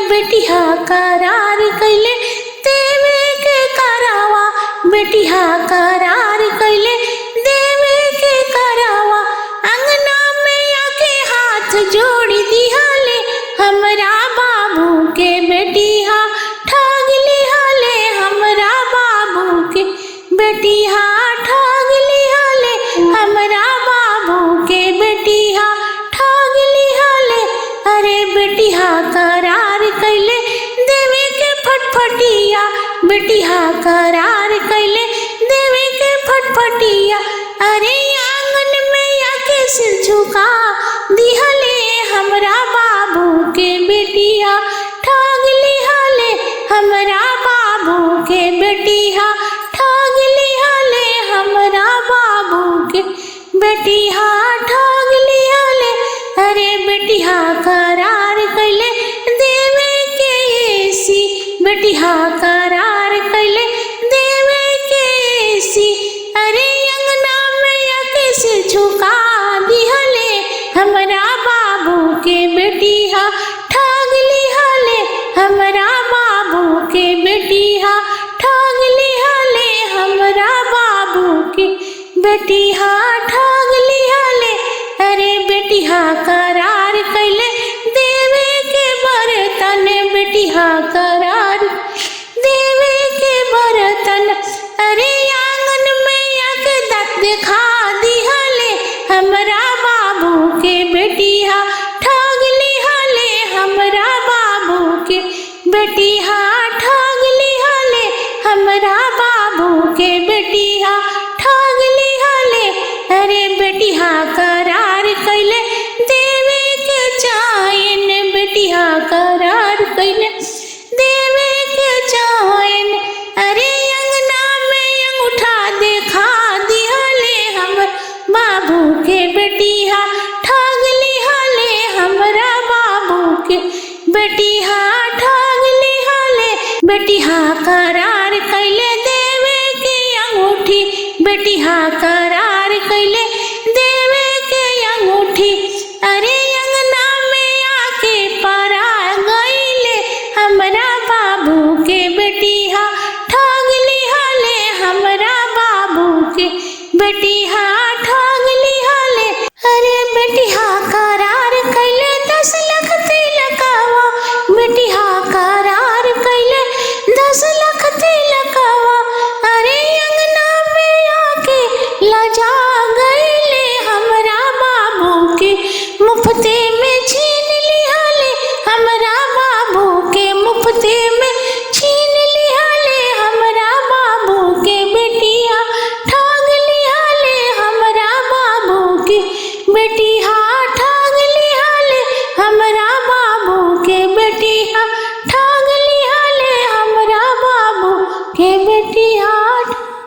बेटिया करार कैले देवे के करावा, बेटिया करार कैले देवे के करावा। अंगना में आके हाथ जोड़ी दिहाले हमरा बाबू के बेटिया ठग लिहाले, हमरा बाबू के बेटिया ठग लिहाले, हमरा बाबू के बेटिया ठग लिहाले। अरे बेटिया करार कैले देवे के फटफटिया, बेटिया करार कैले देवे के फटफटिया। अरे आंगन में आके सिर झुका दिहले हमरा बाबू के बेटिया ठग लिहाले, हमरा बाबू के बेटिया ठग लिहाले, हमरा बाबू के बेटिया ठग लिहाले। अरे बेटिया करार कैले देवे के एसी, बेटिया करार कैले देवे के एसी। अरे अंगना में आके सिर झुका दिहले हमरा बाबू के बेटिया ठग लिहाले, हमरा बाबू के बेटिया ठग लिहाले, हमरा बाबू के बेटिया ठग लिहाले। अरे बेटिया करार कैले देवे के बर्तन, बेटिया करार देवे के बर्तन। अरे आंगन में आके दांत दिखा दिहले हमरा बाबू के बेटिया ठग लिहाले, हमरा बाबू के बेटिया ठग लिहाले, हमरा बाबू के बेटिया ठग लिहाले। अरे बेटिया करार कैले देवे के चायन, बेटिया करार कैले देवे के चायन। अरे अंगना में अंगूठा देखा दिहले हमर बाबू के बेटिया ठग लिहाले, हमरा बाबू के बेटिया ठग लिहाले। बेटिया करार कैले देवे के अंगूठी, बेटिया करार कैले